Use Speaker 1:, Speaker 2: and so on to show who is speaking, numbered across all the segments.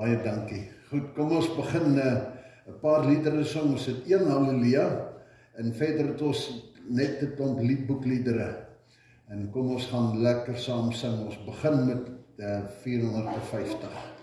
Speaker 1: Baie dankie. Goed, kom ons begin 'n paar liedere sing. Ons het 1 Halleluja en verder het ons net 'n klomp liedboekliedere. En kom ons gaan lekker saam sing. Ons begin met 450.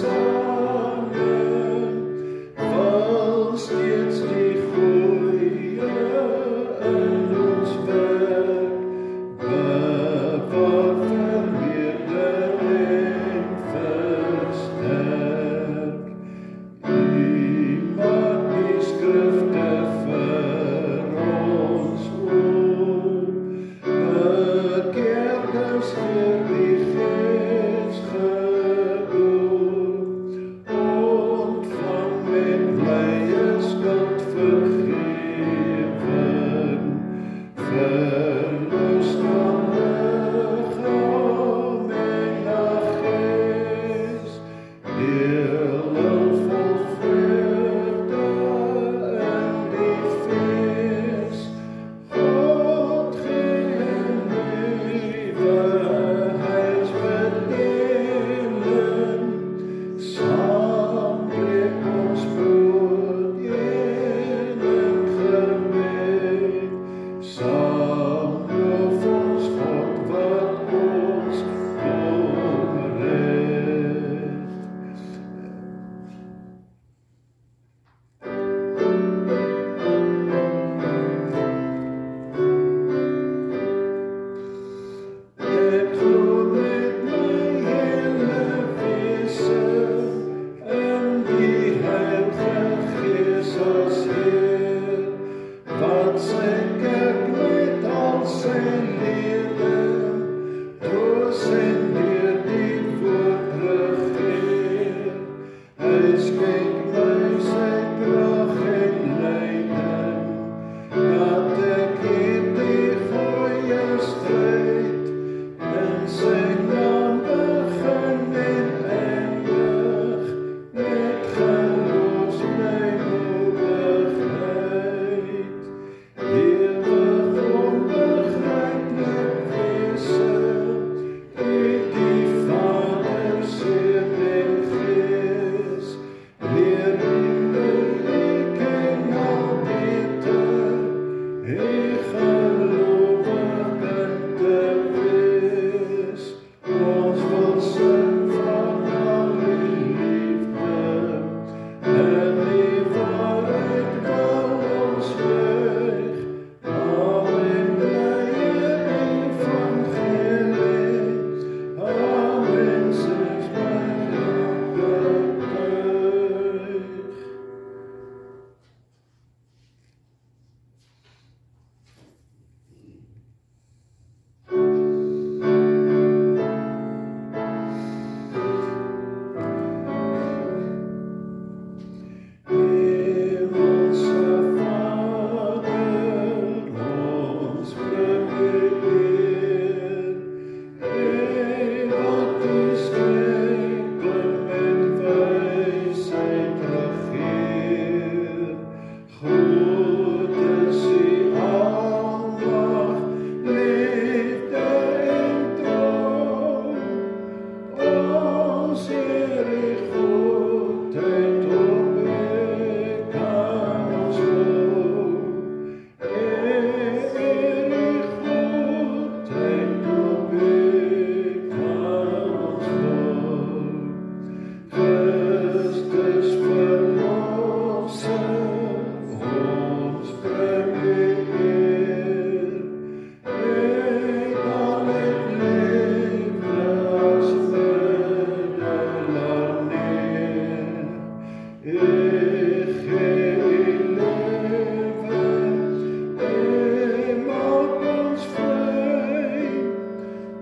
Speaker 2: So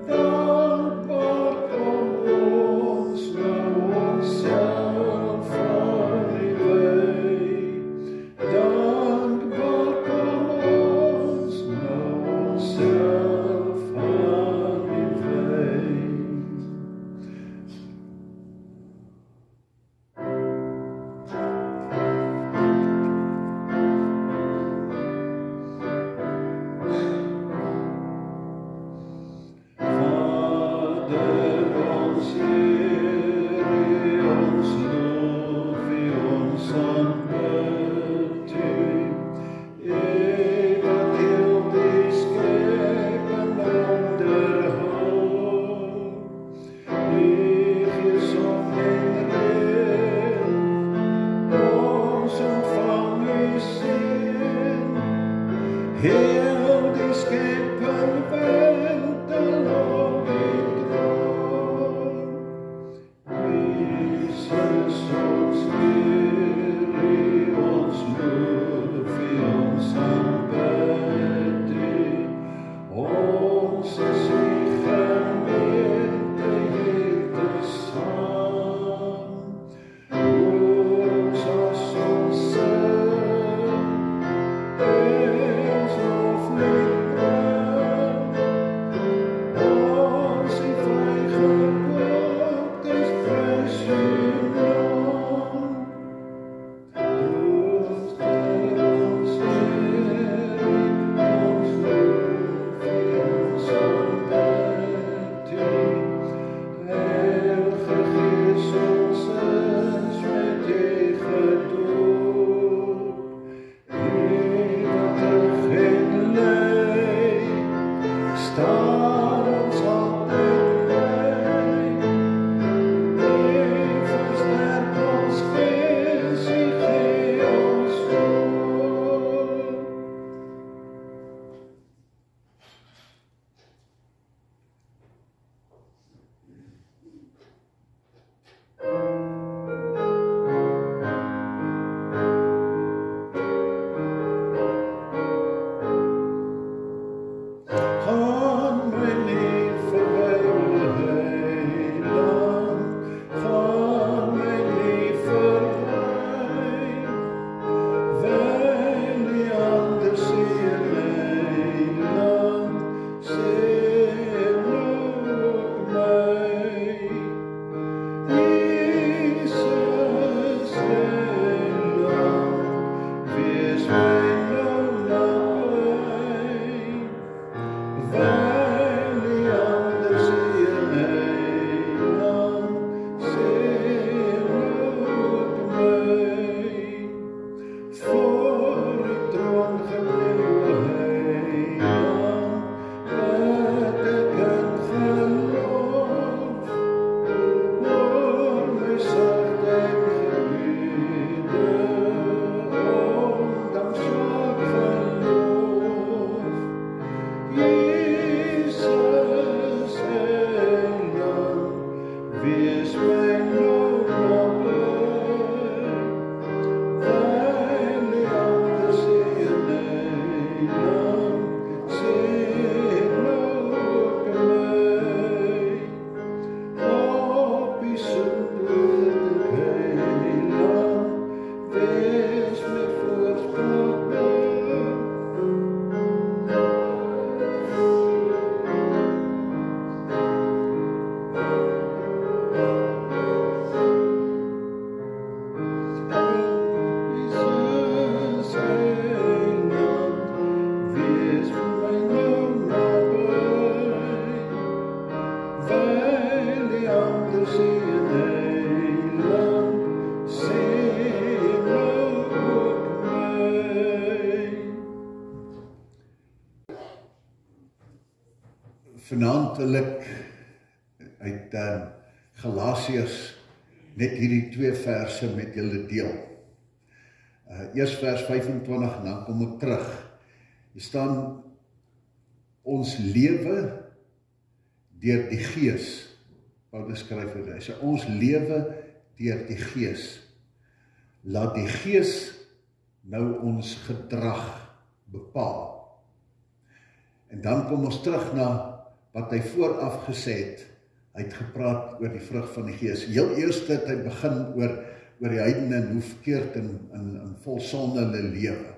Speaker 2: Dankbaar om ons nou onszelf
Speaker 1: vanaand wil ek uit Galasiërs net hierdie 2 verse met julle deel. Eers vers 25 en dan kom ek terug. Hier staan, ons lewe deur die Gees. Paulus skryf dit, hy sê, ons lewe deur die Gees. Laat die Gees nou ons gedrag bepaal. En dan kom ons terug na wat hy vooraf gesê het. Hy het gepraat oor die vrug van die Gees. Heel eers het hy begin oor die heidene en hoe verkeerd en vol sonde hulle lewe.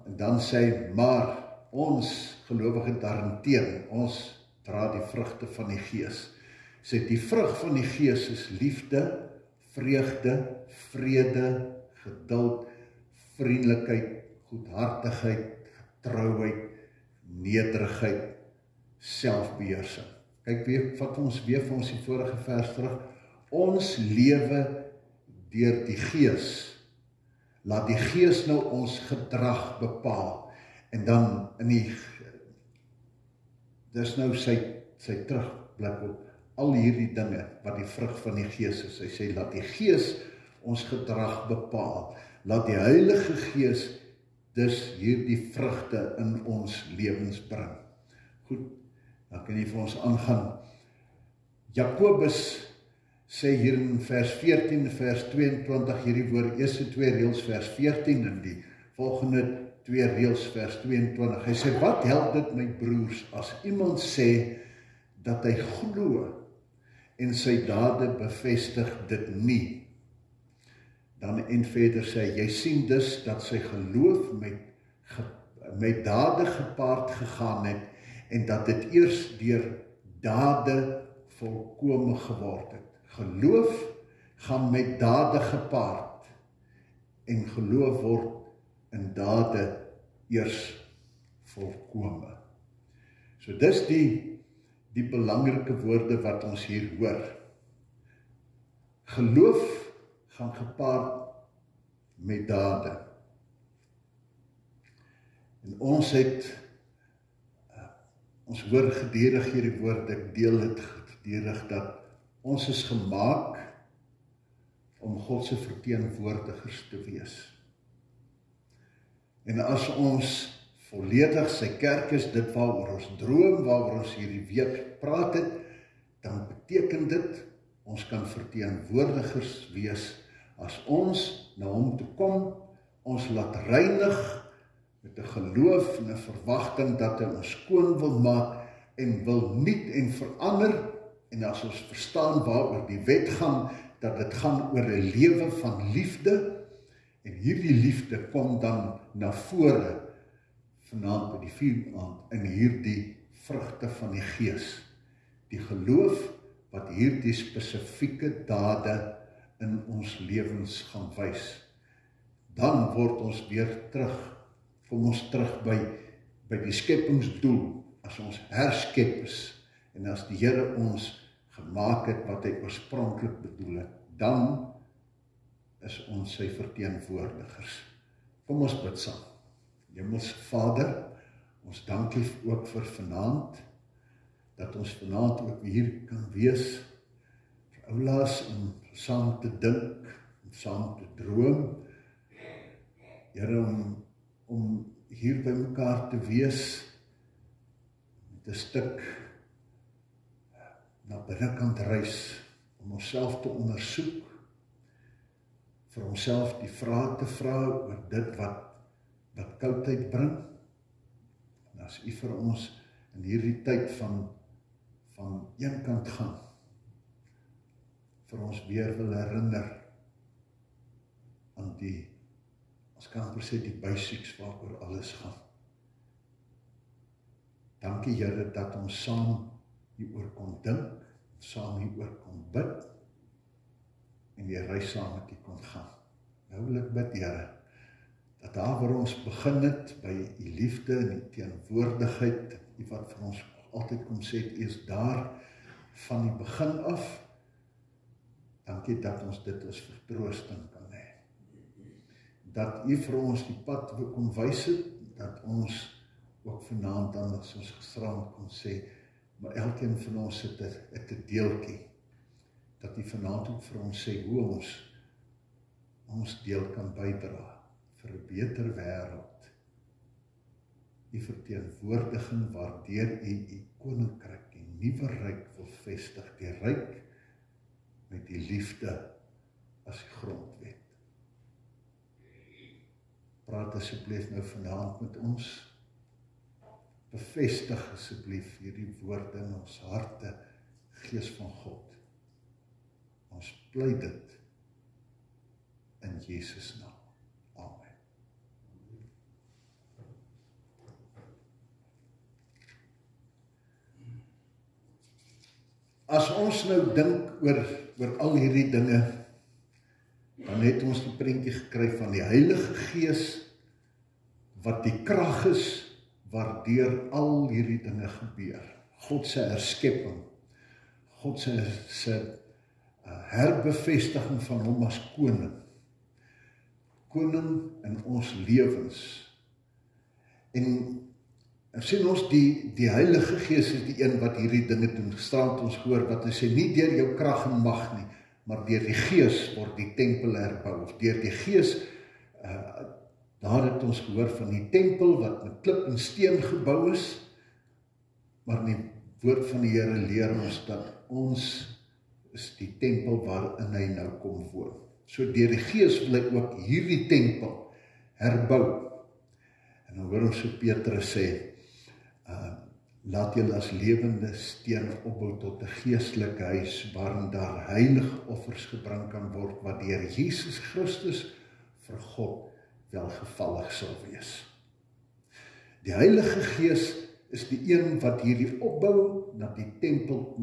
Speaker 1: En dan sê hy, maar ons gelowige daarenteen, ons dra die vrugte van die Gees. Sê die vrug van die Gees is liefde, vreugde, vrede, geduld, vriendelikheid, goedhartigheid, getrouheid, nederigheid, selfbeheersing. Kyk, vat ons weer vir ons die vorige vers terug. Ons lewe deur die Gees. Laat die Gees nou ons gedrag bepaal. En dan dis nou sy terugblik op al hierdie dinge wat die vrug van die Gees is. Hy sê, laat die Gees ons gedrag bepaal. Laat die Heilige Gees dus hierdie vrugte in ons lewens bring. Goed, dan kan jy vir ons aangaan. Jakobus sê hier in vers 14, vers 22, hierdie woord, eerste 2 reëls vers 14 en die volgende 2 reëls vers 22. Hy sê, wat help dit my broers, as iemand sê dat hy glo en sy dade bevestig dit nie? Dan en verder sê, jy sien dus dat sy geloof met dade gepaard gegaan het en dat dit eers deur dade volkome geword het. Geloof gaan met dade gepaard en geloof word in dade eers volkome. So dis die belangrike woorde wat ons hier hoor. Geloof gaan gepaard met dade. En ons hoor gedurig hierdie woord, ek deel dit gedurig, dat ons is gemaak om God se verteenwoordigers te wees. En as ons volledig sy kerk is, dit waaroor ons droom, waaroor ons hierdie week praat het, dan beteken dit, ons kan verteenwoordigers wees, as ons na hom toe kom, ons laat reinig, met 'n geloof en 'n verwagting dat hy ons skoon wil maak, en wil nuut en verander, en as ons verstaan waaroor die wet gaan, dat dit gaan oor 'n lewe van liefde, en hierdie liefde kom dan na vore, vanaand by die vuuraand, in hierdie vrugte van die Gees. Die geloof wat hierdie spesifieke dade in ons lewens gaan wys. Dan word ons weer kom ons terug by die skepingsdoel, as ons herskep is, en as die Here ons gemaak het wat hy oorspronklik bedoel het, dan is ons sy verteenwoordigers. Kom ons bid saam. Hemelse Vader, ons dankie ook vir vanaand, dat ons vanaand ook hier kan wees, vir oulaas om saam te dink, om saam te droom, Here, om hier by mekaar te wees, met 'n stuk na binnekant reis, om onsself te ondersoek, vir onsself die vrae te vra oor dit wat koudheid bring. En as U vir ons in hierdie tyd van een kant gaan, vir ons weer wil herinner aan ons kan amper sê die basics waaroor alles gaan. Dankie Here dat ons saam hieroor kon dink, saam hieroor kon bid, en die reis saam met U kon gaan. Nou wil ek bid, Here, dat daar waar ons begin het, by U liefde en U teenwoordigheid, U wat vir ons altyd kom sê, U is daar van die begin af. Dankie dat ons dit as vertroosting kan hê. Dat U vir ons die pad kom wys het, dat ons ook vanaand dan as ons gisterand kon sê, maar elkeen van ons het 'n deeltjie, dat die vanaand ook vir ons sê, hoe ons deel kan bydra vir 'n beter wêreld. Die verteenwoordiging waardeur u koninkryk, die nuwe ryk wil vestig, die ryk met die liefde as die grondwet. Praat asseblief nou vanaand met ons, bevestig asseblief hierdie woorde in ons harte, Gees van God. Ons pleit dit in Jesus naam. Amen. As ons nou dink oor al hierdie dinge, dan het ons die prentjie gekry van die Heilige Gees, wat die krag is, waardeur al hierdie dinge gebeur. God se herskepping, God se herbevestiging van hom as koning. Koning in ons lewens. En sien ons die Heilige Gees is die een wat hierdie dinge doen. Gisterand ons hoor wat hy sê, nie deur jou krag en mag nie, maar deur die Gees word die tempel herbou, of deur die Gees, daar het ons gehoor van die tempel wat met klip en steen gebou is, maar die woord van die Here leer ons dat ons is die tempel waarin hy nou kom woon. So deur die Gees wil hy ook hierdie tempel herbou. En dan hoor ons so Petrus sê, laat julle as lewende stene opbou tot 'n geestelike huis, waarin daar heilige offers gebring kan word, wat deur Jesus Christus vir God welgevallig sal wees. Die Heilige Gees is die een wat hierdie opbou na die tempel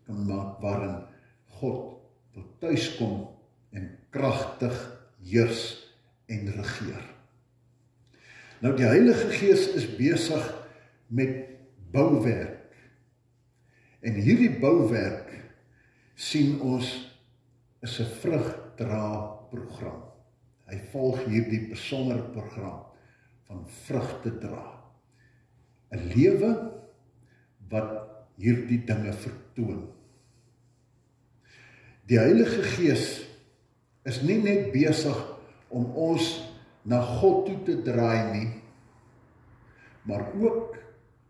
Speaker 1: kan maak, waarin God wil tuiskom en kragtig heers en regeer. Nou die Heilige Gees is besig met bouwerk. En hierdie bouwerk sien ons is 'n vrugdra-program. Hy volg hierdie besondere program van vrugte dra. 'n Lewe wat hierdie dinge vertoon. Die Heilige Gees is nie net besig om ons na God toe te draai nie, maar ook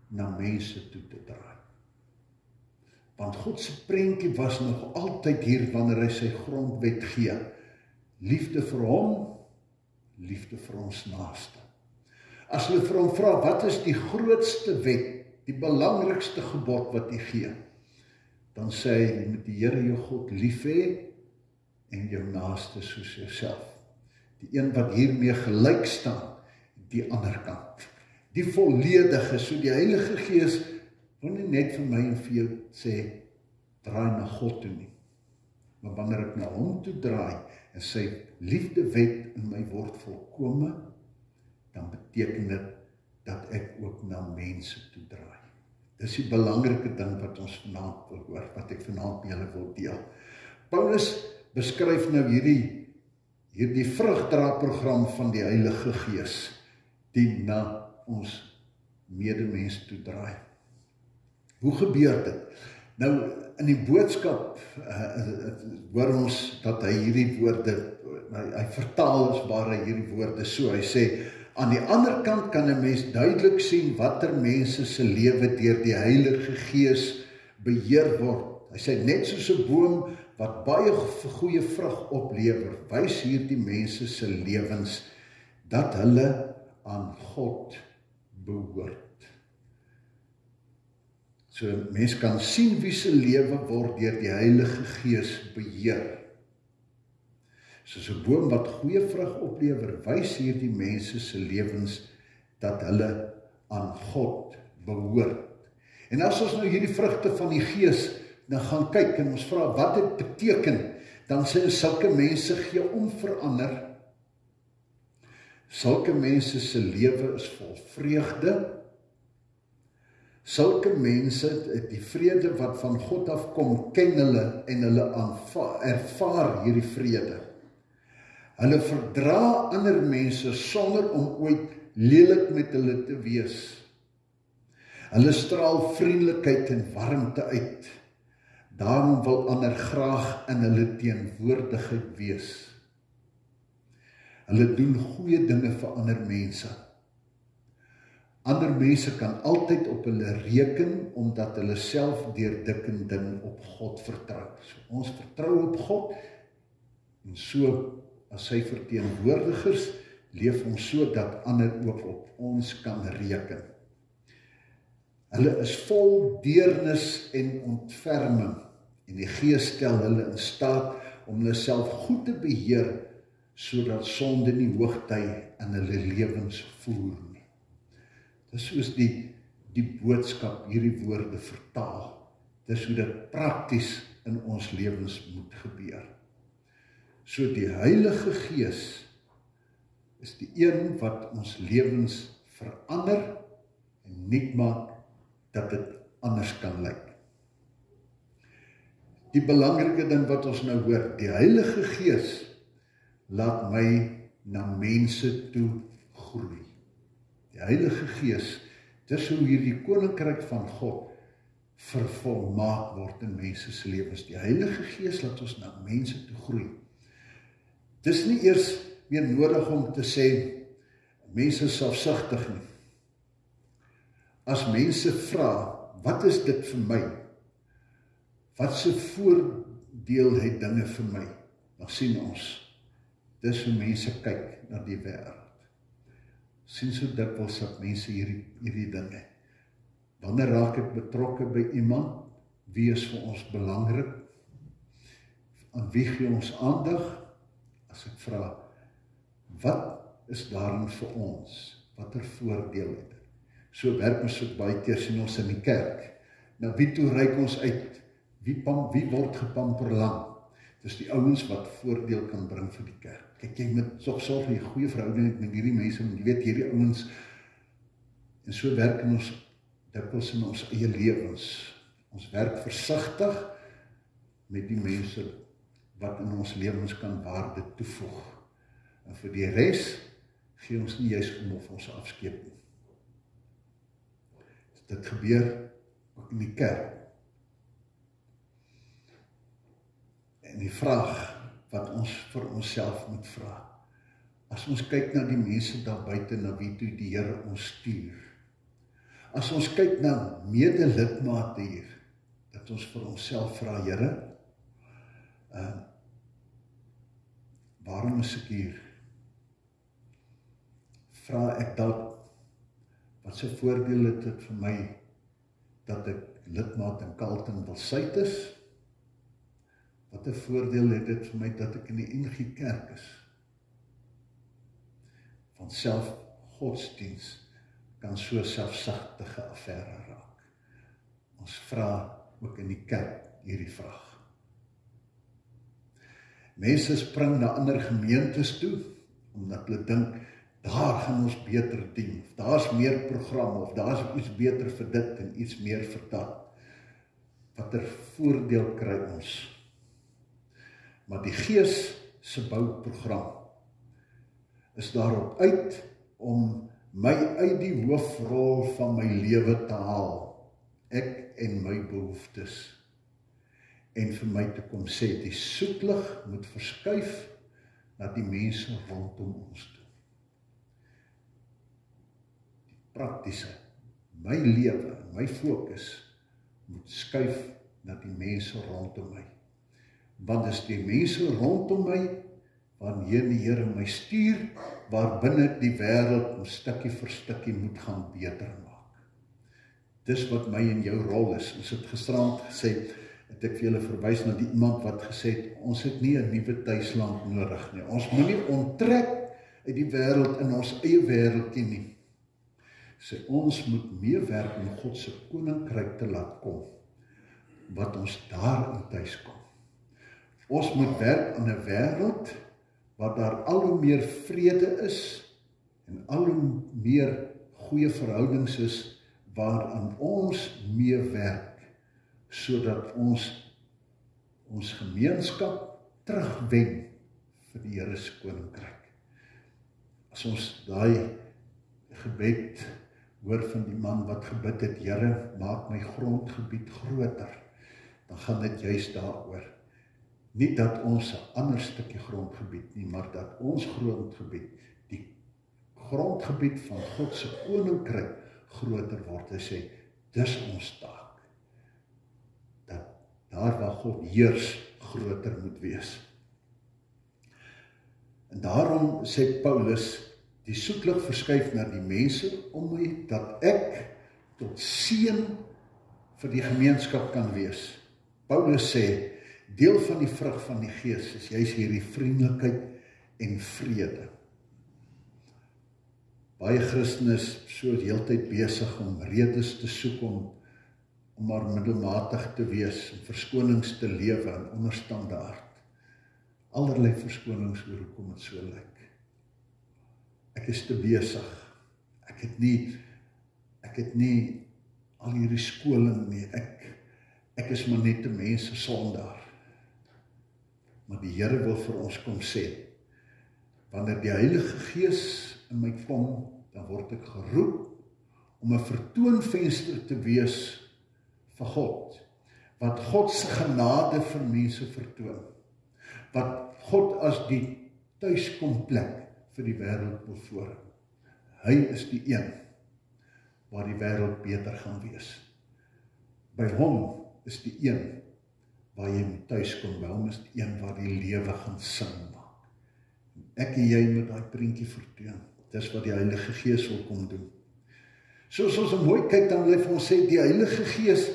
Speaker 1: na mense toe te draai. Want God se prentjie was nog altyd hier wanneer hy sy grondwet gee. Liefde vir hom, liefde vir ons naaste. As hulle vir hom vra, wat is die grootste wet, die belangrikste gebod wat hy gee? Dan sê hy, jy moet die Here jou God lief hê en jou naaste soos jouself. Die een wat hiermee gelyk staan, die ander kant. Die volledige, so die Heilige Gees wil nie net vir my en vir jou sê, draai na God toe nie. Maar wanneer ek na hom toe draai, en sy liefdewet in my word volkome, dan beteken dit dat ek ook na mense toe draai. Dis die belangrike ding wat ons vanaand wil hoor, wat ek vanaand met julle wil deel. Paulus beskryf nou hierdie vrugdra-program van die Heilige Gees, die na ons medemens toe draai. Hoe gebeur dit? Nou, in die boodskap hoor ons dat hy hierdie woorde, hy vertaal as waar hy hierdie woorde so, hy sê, aan die ander kant kan 'n mens duidelik sien watter mense se lewe deur die Heilige Gees beheer word. Hy sê, net soos 'n boom wat baie goeie vrug oplewer, wys hierdie mense se lewens dat hulle aan God behoort. So 'n mens kan sien wie se lewe word deur die Heilige Gees beheer. Soos 'n boom wat goeie vrug oplewer, wys hierdie mense se lewens dat hulle aan God behoort. En as ons nou hierdie vrugte van die Gees nou gaan kyk en ons vra wat dit beteken, dan sê sulke mense gee om verander. Sulke mense se lewe is vol vreugde. Sulke mense, die vrede wat van God afkom, ken hulle en hulle ervaar hierdie vrede. Hulle verdra ander mense sonder om ooit lelik met hulle te wees. Hulle straal vriendelikheid en warmte uit. Daarom wil ander graag in hulle teenwoordigheid wees. Hulle doen goeie dinge vir ander mense. Ander mense kan altyd op hulle reken, omdat hulle self deur dik en dun op God vertrou. So, ons vertrou op God, en so, as sy verteenwoordigers, leef ons so dat ander ook op ons kan reken. Hulle is vol deernis en ontferming, en die Gees stel hulle in staat om hulle self goed te beheer, sodat sonde nie hoogty in hulle lewens voer nie. Dis soos die boodskap hierdie woorde vertaal. Dis hoe dit prakties in ons lewens moet gebeur. So die Heilige Gees is die een wat ons lewens verander en nuut maak dat dit anders kan lyk. Die belangrike ding wat ons nou hoor, die Heilige Gees laat my na mense toe groei. Die Heilige Gees, dis hoe hierdie koninkryk van God vervolmaak word in mense se lewens. Die Heilige Gees laat ons na mense toe groei. Dis nie eers meer nodig om te sê, mense is selfsugtig nie. As mense vra, wat is dit vir my? Wat se voordeel het dinge vir my? Dan sien ons, dis hoe mense kyk na die wêreld. Sien so dikwels dat mense hierdie dinge. Wanneer raak ek betrokke by iemand? Wie is vir ons belangrik? Aan wie gee ons aandag? As ek vra, wat is daarin vir ons? Watter voordeel het dit? So werk ons ook baie keer sien ons in die kerk. Na wie toe reik ons uit? Wie word gepamperlang? Dis die ouens wat voordeel kan bring vir die kerk. Kyk, jy moet sorg jy goeie verhouding met hierdie mense, want jy weet hierdie ouens, en so werk ons dikwels in ons eie lewens. Ons werk versigtig met die mense wat in ons lewens kan waarde toevoeg. En vir die res gee ons nie juist om of ons afskeep nie. Dit gebeur ook in die kerk. En die vraag wat ons vir onsself moet vra, as ons kyk na die mense daar buite, na wie toe die Here ons stuur, as ons kyk na medelidmate hier, dat ons vir onsself vra, Here, waarom is ek hier? Vra ek dalk, wat se voordeel het dit vir my, dat ek lidmaat in Carleton Welsait is? Wat 'n voordeel het dit vir my dat ek in die NG Kerk is? Van self godsdiens kan so selfsugtige affære raak. Ons vra ook in die kerk hierdie vraag. Mense spring na ander gemeentes toe, omdat hulle dink, daar gaan ons beter dien, of daar's meer programme, of daar's iets beter vir dit en iets meer vir dat. Watter voordeel kry ons? Maar die Gees se bouprogram is daarop uit om my uit die hoofrol van my lewe te haal, ek en my behoeftes, en vir my te kom sê, die soeklig moet verskuif na die mense rondom ons toe. Die praktiese, my lewe, my fokus, moet skuif na die mense rondom my. Want is die mense rondom my, wanneer die Here my stuur, waarbinne die wêreld om stukkie vir stukkie moet gaan beter maak. Dis wat my en jou rol is. Ons het gisterand gesê, het ek vir julle verwys na die iemand wat gesê het, ons het nie 'n nuwe tuisland nodig nie. Ons moet nie onttrek uit die wêreld in ons eie wêreldjie nie. Sê ons moet meewerk om God se koninkryk te laat kom, wat ons daarin tuis kom. Ons moet werk aan 'n wêreld waar daar al hoe meer vrede is en al hoe meer goeie verhoudings is waaraan ons meewerk, sodat ons gemeenskap terugwen vir die Here se koninkryk. As ons daai gebed hoor van die man wat gebid het, Here, maak my grondgebied groter, dan gaan dit juist daaroor. Nie dat ons 'n ander stukkie grondgebied nie, maar dat ons grondgebied, die grondgebied van God se koninkryk groter word. Hy sê, dis ons taak. Dat daar waar God heers, groter moet wees. En daarom sê Paulus, die soeklig verskuif na die mense om my, dat ek tot seën vir die gemeenskap kan wees. Paulus sê, deel van die vrug van die Gees is juis hierdie vriendelikheid en vrede. Baie Christene is so die hele tyd besig om redes te soek om maar middelmatig te wees, om verskonings te lewe en onderstandaard. Allerlei verskonings oor hoekom het so lyk. Ek is te besig. Ek het nie al hierdie skoling nie. Ek is maar net 'n mens, 'n sondaar. Maar die Here wil vir ons kom sê, wanneer die Heilige Gees in my kom, dan word ek geroep om 'n vertoonvenster te wees vir God, wat God se genade vir mense vertoon, wat God as die tuiskomplek vir die wêreld wil voorhou. Hy is die een waar die wêreld beter gaan wees. By hom is die een waar jy moet tuiskom, by hom is die een waar die lewe gaan sin maak. Ek en jy moet daai prentjie vertoon. Dis wat die Heilige Gees wil kom doen. Soos ons mooi kyk, dan wil hy vir ons sê, die Heilige Gees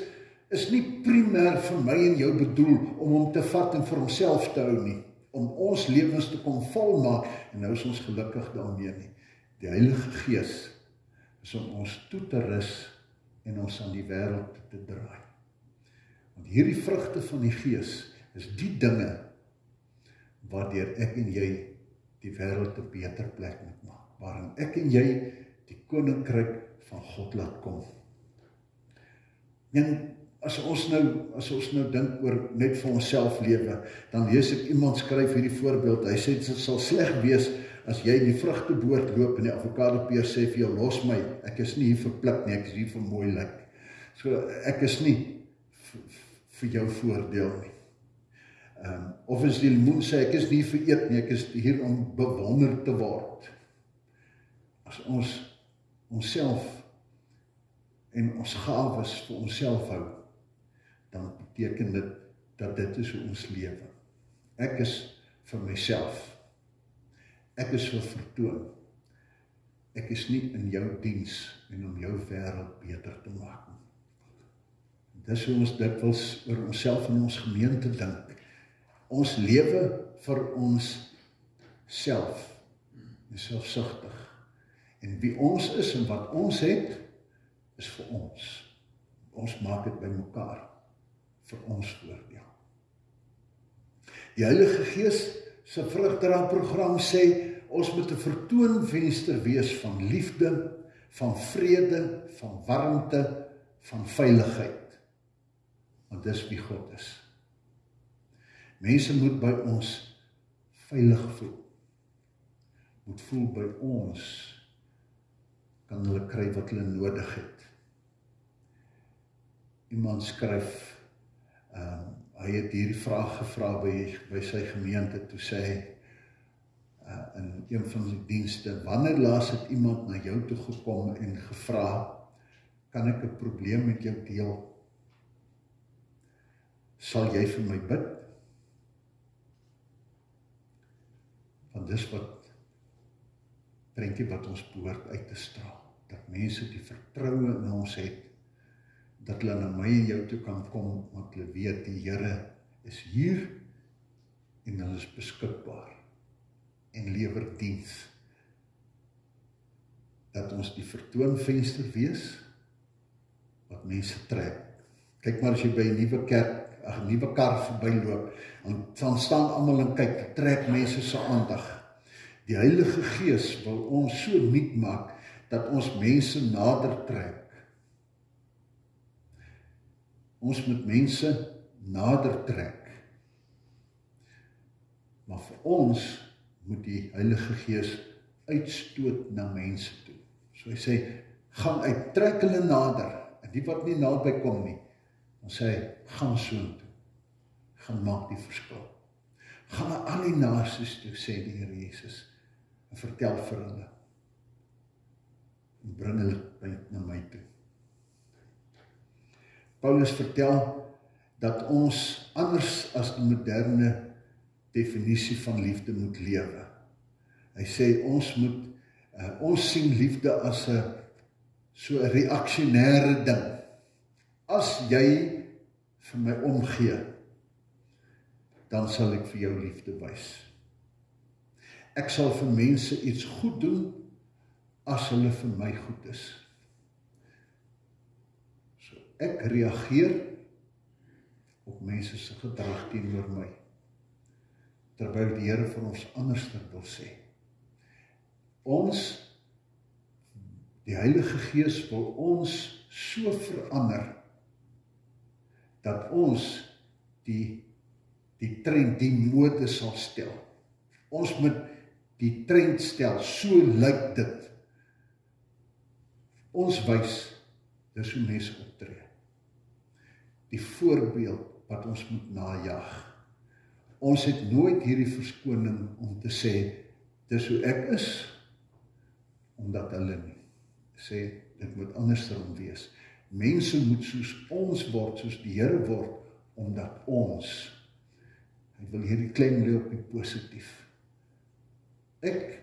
Speaker 1: is nie primêr vir my en jou bedoel om hom te vat en vir homself te hou nie, om ons lewens te kom volmaak, en nou is ons gelukkig daarmee nie. Die Heilige Gees is om ons toe te rus en ons aan die wêreld te draai. Want hierdie vrugte van die Gees is die dinge waardeur ek en jy die wêreld 'n beter plek moet maak, waarin ek en jy die koninkryk van God laat kom. En as ons nou dink oor net vir onsself lewe, dan lees ek iemand skryf hierdie voorbeeld. Hy sê, dit sal sleg wees as jy in die vrugteboord loop en die avokadopeer sê vir jou, los my, ek is nie hier vir pluk nie, ek is hier vir mooi lyk. So, ek is nie vir jou voordeel nie. Of as die lemoen sê, ek is nie vir eet nie, ek is hier om bewonder te word. As ons onsself en ons gawes vir onsself hou, dan beteken dit dat dit is hoe ons lewe. Ek is vir myself. Ek is vir vertoon. Ek is nie in jou diens en om jou wêreld beter te maak. Dis hoe ons dikwels oor onsself en ons gemeente dink. Ons lewe vir ons self, is selfsugtig. En wie ons is en wat ons het, is vir ons. Ons maak dit by mekaar, vir ons voordeel. Die Heilige Gees se vrugdraadprogram sê, ons moet 'n vertoonvenster wees van liefde, van vrede, van warmte, van veiligheid. Want dis wie God is. Mense moet by ons veilig voel. Moet voel by ons kan hulle kry wat hulle nodig het. Iemand skryf, hy het hierdie vraag gevra by sy gemeente, toe sê hy, in een van die dienste, wanneer laas het iemand na jou toe gekom en gevra, kan ek 'n probleem met jou deel? Sal jy vir my bid? Want dis prentjie wat ons behoort uit te straal, dat mense die vertroue in ons het, dat hulle na my en jou toe kan kom, want hulle weet die Here is hier en hulle is beskikbaar en lewer diens. Dat ons die vertoonvenster wees wat mense trek. Kyk maar as jy by 'n nuwe kerk, 'n nuwe kar verbyloop, dan staan almal en kyk, trek mense se aandag. Die Heilige Gees wil ons so nuut maak dat ons mense nader trek. Ons moet mense nader trek. Maar vir ons moet die Heilige Gees uitstoot na mense toe. So hy sê, gaan uit, trek hulle nader, en die wat nie naby kom nie, dan sê hy, gaan soontoe, gaan maak die verskil. Gaan na al die nasies toe, sê die Here Jesus, en vertel vir hulle, en bring hulle na my toe. Paulus vertel dat ons anders as die moderne definisie van liefde moet lewe. Hy sê ons sien liefde as so 'n reaksionêre ding. As jy vir my omgee, dan sal ek vir jou liefde wys. Ek sal vir mense iets goed doen as hulle vir my goed is. So ek reageer op mense se gedrag teenoor my, terwyl die Here vir ons anders wil sê. Die Heilige Gees wil ons so verander, dat ons die trend, die mode sal stel. Ons moet die trend stel, so lyk dit. Ons wys, dis hoe mense optree. Die voorbeeld wat ons moet najag. Ons het nooit hierdie verskoning om te sê, dis hoe ek is, omdat hulle nie. Sê, dit moet andersom wees. Mense moet soos ons word, soos die Here word, omdat ons, hy wil hierdie klem lê op die positief. Ek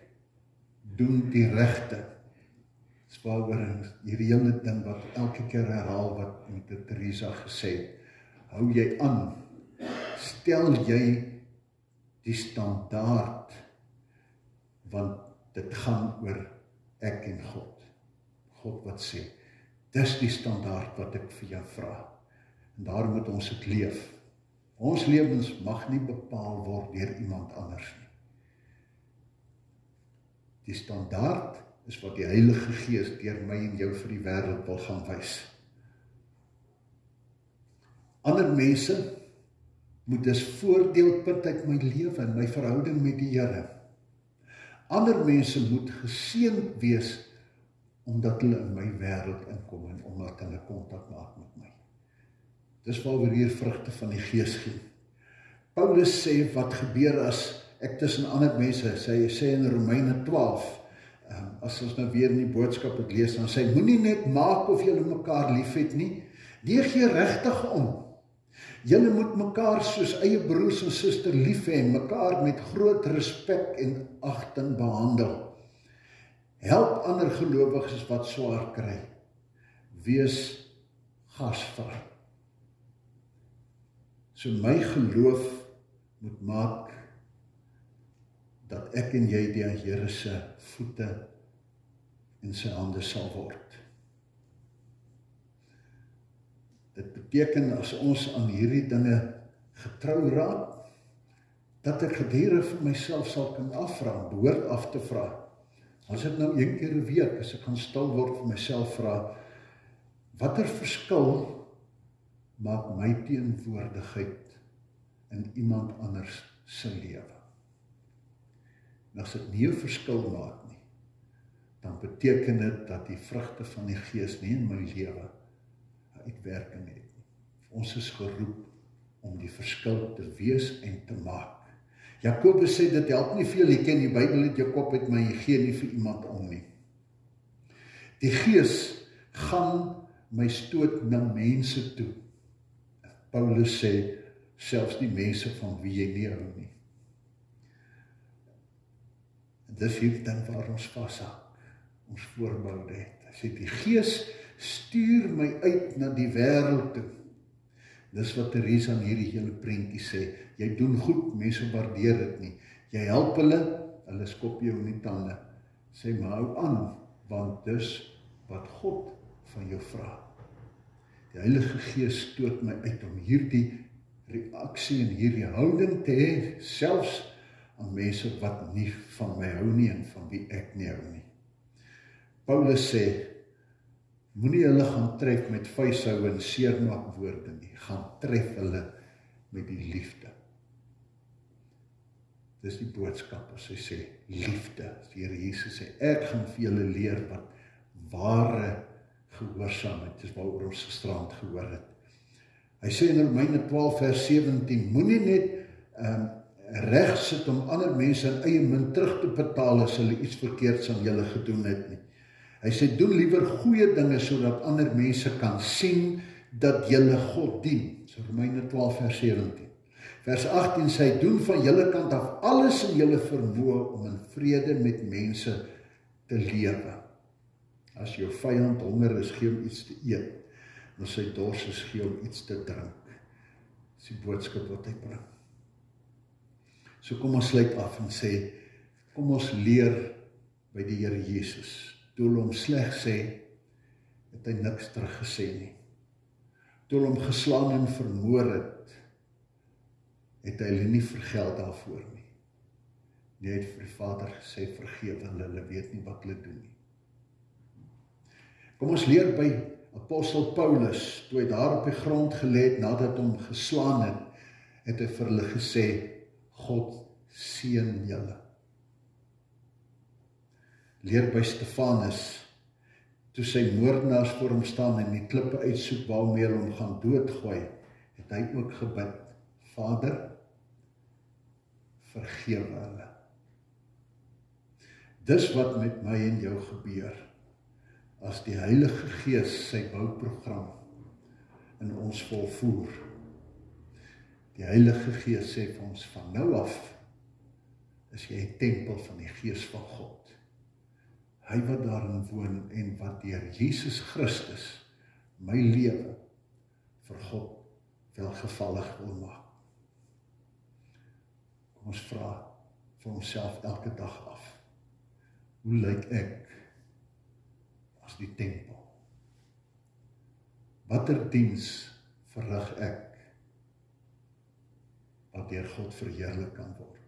Speaker 1: doen die regte. Dis waaroor hierdie hele ding wat elke keer herhaal wat met Teresa gesê het. Hou jy aan, stel jy die standaard, want dit gaan oor ek en God. God wat sê, dis die standaard wat ek vir jou vra. En daar moet ons dit leef. Ons lewens mag nie bepaal word deur iemand anders nie. Die standaard is wat die Heilige Gees deur my en jou vir die wêreld wil gaan wys. Ander mense moet dus voordeelpunt uit my lewe en my verhouding met die Here. Ander mense moet geseënd wees omdat hulle in my wêreld inkom en omdat hulle kontak maak met my. Dis waaroor hier vrugte van die Gees gaan. Paulus sê wat gebeur as ek tussen ander mense, sê in Romeine 12, as ons nou weer in die boodskap het lees, dan sê, moenie net maak of julle mekaar lief het nie, die gee regtig om. Julle moet mekaar soos eie broers en suster lief hê en mekaar met groot respek en agting behandel. Help ander gelowiges wat swaar kry. Wees gasvry. So my geloof moet maak dat ek en jy die Here se voete en sy hande sal word. Dit beteken as ons aan hierdie dinge getrou raak, dat ek gedurig vir myself sal kan afvra, behoort af te vra. As ek nou een keer 'n week, as ek gaan stil word vir myself vra, watter verskil maak my teenwoordigheid in iemand anders se lewe? En as dit nie 'n verskil maak nie, dan beteken dit dat die vrugte van die Gees nie in my lewe 'n uitwerking het nie. Ons is geroep om die verskil te wees en te maak. Jakobus sê, dit help nie veel, jy ken die Bybel uit jou kop uit, maar jy gee nie vir iemand om nie. Die Gees gaan my stoot na mense toe. Paulus sê, selfs die mense van wie jy nie hou nie. En dis hierdie ding waar ons vashak, ons voorboude het. Hy sê, die Gees stuur my uit na die wêreld toe. Dis wat Teresa in hierdie hele prentjie sê, jy doen goed, mense waardeer dit nie. Jy help hulle skop jou in die tande. Sê, maar hou aan, want dis wat God van jou vra. Die Heilige Gees stoot my uit om hierdie reaksie en hierdie houding te hê, selfs aan mense wat nie van my hou nie en van wie ek nie hou nie. Paulus sê, moenie hulle gaan tref met vuishou en seermaak woorde nie, gaan tref hulle met die liefde. Dis die boodskap as hy sê, liefde. Die Here Jesus sê, ek gaan vir julle leer wat ware gehoorsaamheid, dis waaroor ons gisterand gehoor het. Hy sê in Romeine 12 vers 17, moenie net reg sit om ander mense in eie munt terug te betaal as hulle iets verkeerds aan julle gedoen het nie. Hy sê, doen liewer goeie dinge sodat ander mense kan sien dat julle God dien. So Romeine 12 vers 17. Vers 18 sê hy, doen van julle kant af alles in julle vermoë om in vrede met mense te lewe. As jou vyand honger is, gee hom iets te eet. En as hy dors is, gee hom iets te drink. Dis die boodskap wat hy bring. So kom ons sluit af en sê, kom ons leer by die Here Jesus. Toe hulle hom sleg sê, het hy niks teruggesê nie. Toe hulle hom geslaan en vermoor het hy hulle nie vergeld daarvoor nie. Hy het vir die Vader gesê, vergewe hulle weet nie wat hulle doen nie. Kom ons leer by Apostel Paulus, toe hy daar op die grond gelê het, nadat hom geslaan het hy vir hulle gesê, God seën julle. Leer by Stefanus, toe sy moordenaars voor hom staan en die klippe uitsoek waarmee hulle hom gaan doodgooi, het hy ook gebid, Vader, vergewe hulle. Dis wat met my en jou gebeur, as die Heilige Gees sy bouprogram in ons volvoer. Die Heilige Gees sê vir ons, van nou af is jy 'n tempel van die Gees van God. Hy wat daarin woon en wat deur Jesus Christus my lewe vir God welgevallig wil maak. Kom ons vra vir onsself elke dag af. Hoe lyk ek as die tempel? Watter diens verrig ek wat deur God verheerlik kan word?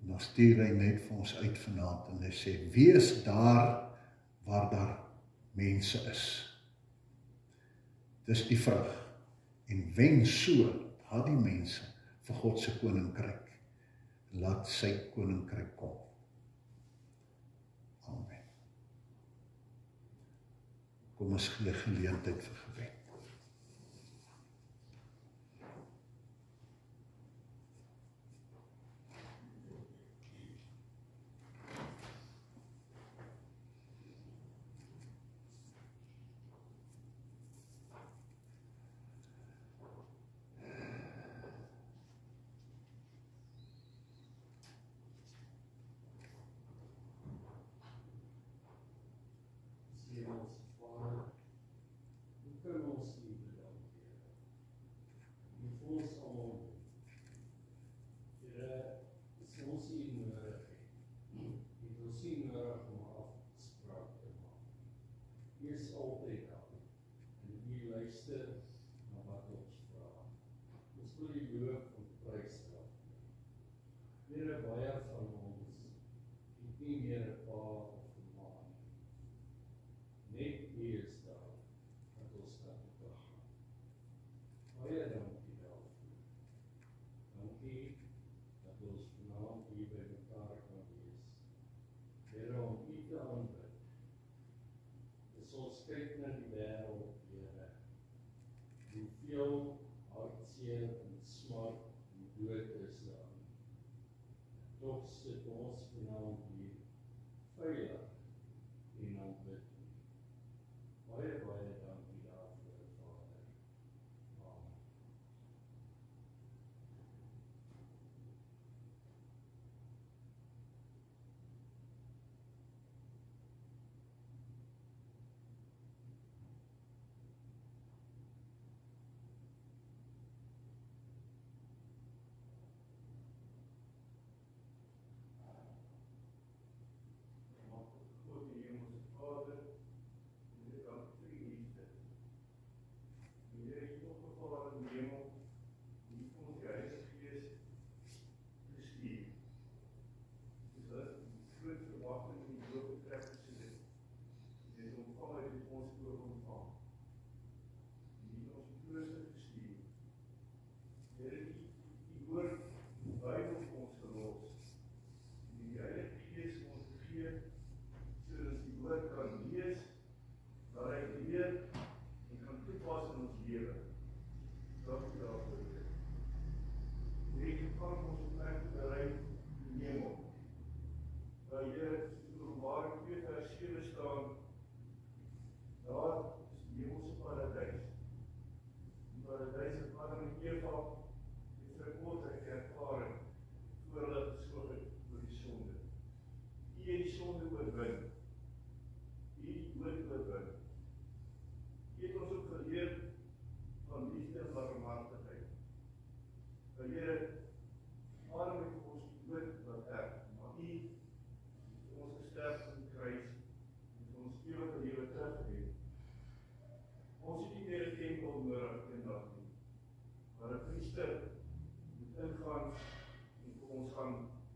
Speaker 1: En dan stuur hy net vir ons uit vanaand en hy sê, wees daar waar daar mense is. Dis die vrug. En wen so, haal die mense vir God se koninkryk. Laat sy koninkryk kom. Amen. Kom ons gee geleentheid vir gebed.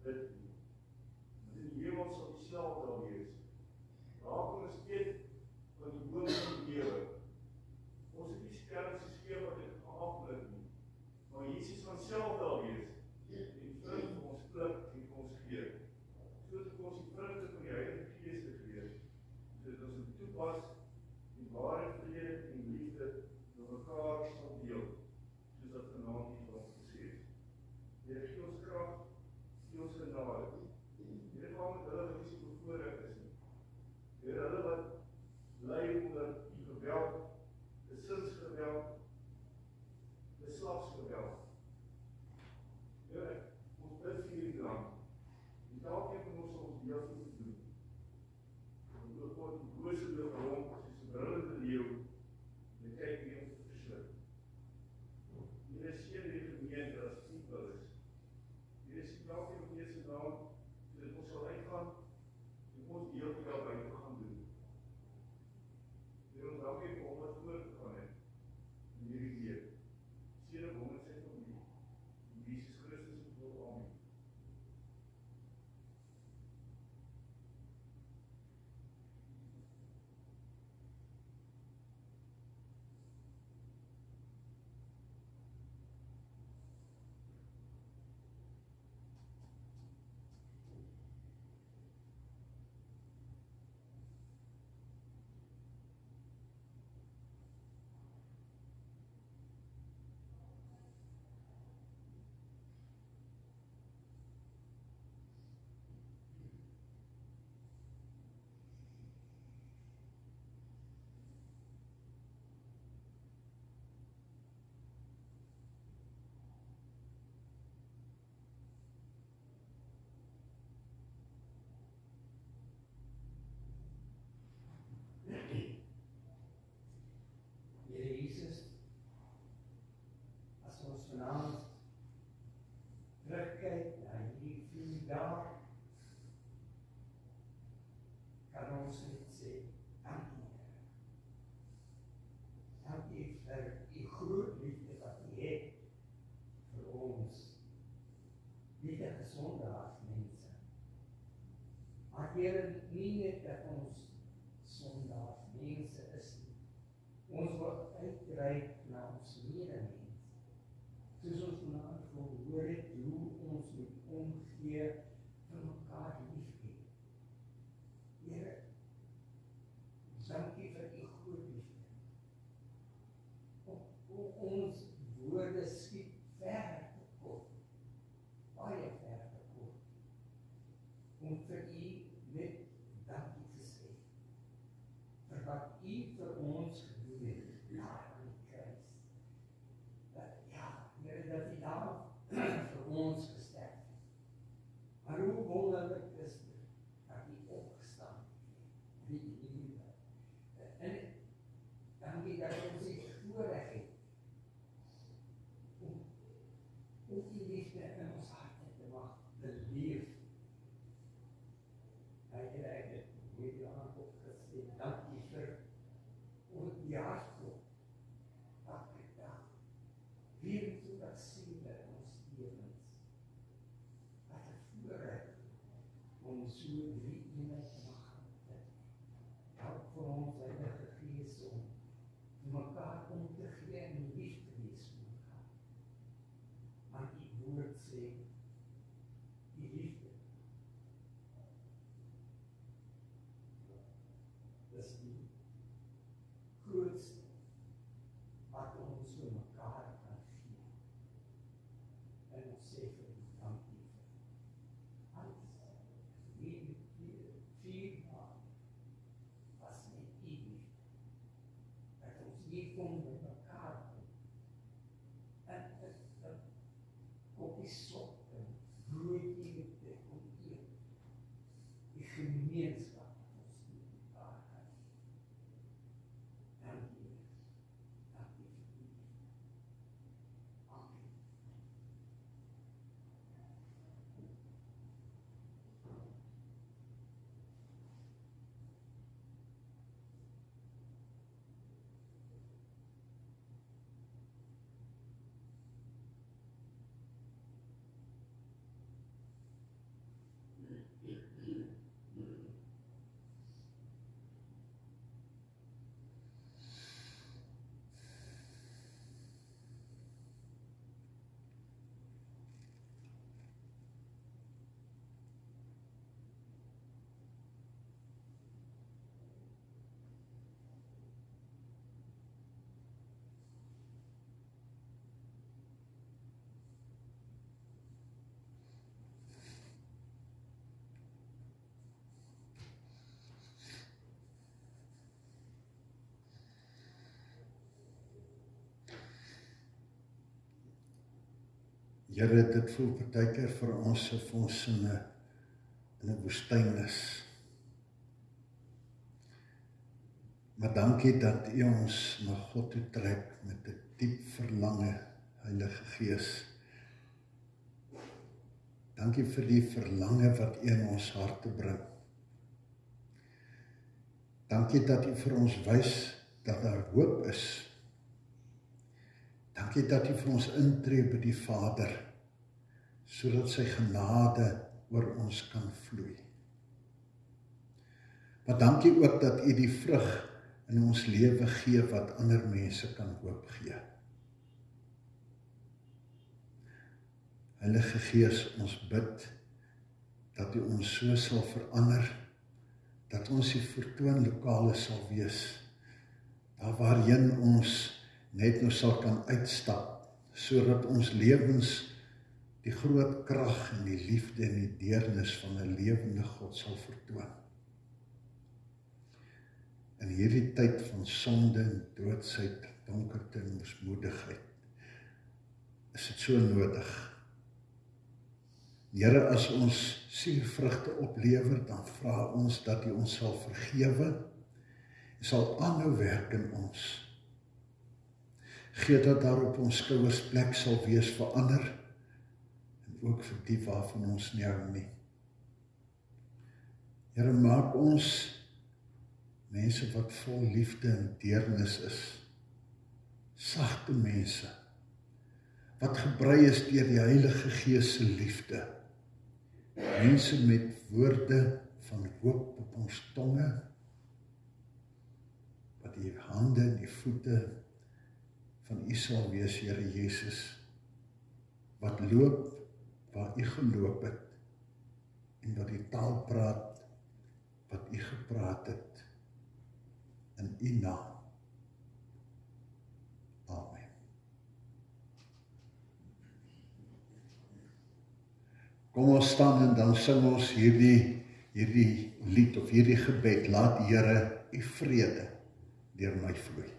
Speaker 2: dit nie. Want in die hemel sal die slaap daar wees. Raak ons eet van die boom van die lewe. Ons het nie sterk geskep wat dit afblik nie. Maar Jesus gaan self daar wees en vrug vir ons pluk en vir ons gee. Soos ek ons die vrugte van die Heilige Gees te gee, sodat ons dit toepas en ware vrede en liefde met mekaar sal deel, soos dat vanaand hier vir ons gesê is. Here, gee ons krag, gee ons genade. Here, gaan met hulle wat nie so bevoorreg is nie. Here, hulle wat ly onder die geweld, gesinsgeweld, geslagsgeweld. Here, ons bid vir hierdie land. En elkeen van ons sal ons deel te doen. Want ook God die bose loop rond soos 'n brullende leeu en kyk wie ons te versluk. Here, seën hierdie gemeente as dit wil is. Here, sien elkeen van Jesus se naam, sodat ons sal uitgaan en ons deel te daarby te gaan doen. Here, ons dankie vir hom wat voorgegaan het in hierdie week. Seën hom en sy familie. In Jesus Christus se naam. Amen.
Speaker 3: Here Jesus, as ons vanaand terugkyk na hierdie 4 dae, kan ons net sê, dankie Here. Dankie vir die groot liefde wat U het vir ons, nie die sondaarsmense. Maar Here, nie net dat ons sondaarsmense is nie. Ons word uitgereik na ons medemens. Soos ons vanaand gehoor het, hoe ons moet omgee vir mekaar liefhê. Here, dankie vir U groot liefde. Ons woorde skiet ver te kort, baie ver te kort, om vir U net dankie te sê, vir wat U vir ons gedoen het, daar aan die kruis. Dat U daar vir ons gesterf het. Maar hoe wonderlik is dit, dat U opgestaan het, die liefde. En dankie dat ons die voorreg het, om die liefde in ons harte te mag beleef. Here, ek het hierdie aand opgesê, dankie vir die hartklop, elke dag, 24/7 in ons lewens. Wat 'n voorreg om so 3 eenheid te mag hê. Help vir ons Heilige Gees om mekaar om te gee en lief te wees vir mekaar. Maar U woord sê, die liefde is die grootste wat ons vir mekaar kan gee. En ons sê vir U dankie vir alles. Hierdie 4 maande was net U liefde. Dat ons hier kom by mekaar kom. En op die sop en broodjie te kom eet. Die gemeenskap wat ons met mekaar het. Dankie. Dankie vir U. Amen.
Speaker 1: Here, dit voel partykeer vir ons of ons in 'n woestyn is. Maar dankie dat U ons na God toe trek met 'n diep verlange, Heilige Gees. Dankie vir die verlange wat U in ons harte bring. Dankie dat U vir ons wys dat daar hoop is. Dankie dat U vir ons intree by die Vader, sodat sy genade oor ons kan vloei. Maar dankie ook dat U die vrug in ons lewe gee wat ander mense kan hoop gee. Heilige Gees, ons bid dat U ons so sal verander, dat ons die vertoonlokale sal wees, daar waarheen ons net nou sal kan uitstap, sodat ons lewens die groot krag en die liefde en die deernis van 'n lewende God sal vertoon. In hierdie tyd van sonde en doodsheid, donkerte en mismoedigheid, is dit so nodig. Here, as ons suurvrugte oplewer, dan vra ons dat U ons sal vergewe en sal aanhou werk in ons. Gee dat daar op ons skouers plek sal wees vir ander en ook vir die waarvan ons nie hou nie. Here, maak ons mense wat vol liefde en deernis is, sagte mense, wat gebrei is deur die Heilige Gees se liefde, mense met woorde van hoop op ons tonge, wat die hande en die voete van U sal wees, Here Jesus, wat loop waar U geloop het, en wat die taal praat, wat U gepraat het, in U naam. Amen. Kom ons staan en dan sing ons hierdie lied of hierdie gebed, laat Here U vrede deur my vloei.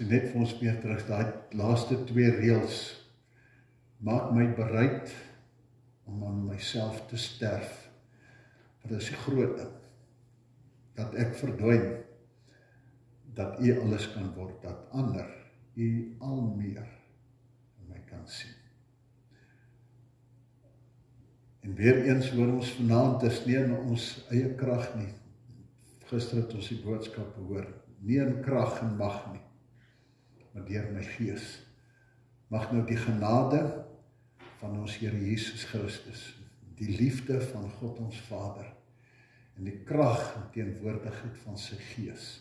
Speaker 1: Net vir ons weer terug, die laaste 2 reëls, maak my bereid om aan myself te sterf, want dit is die groot ding, dat ek verdwyn, dat U alles kan word, dat ander U al meer in my kan sien. En weer eens hoor ons vanaand, is nie in ons eie krag nie. Gister het ons die boodskap gehoor, nie in krag en mag nie, maar deur my Gees. Mag nou die genade van ons Here Jesus Christus, die liefde van God ons Vader, en die krag en teenwoordigheid van sy Gees,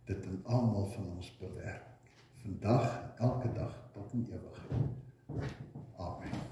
Speaker 1: dit in almal van ons bewerk, vandag en elke dag tot in ewigheid. Amen.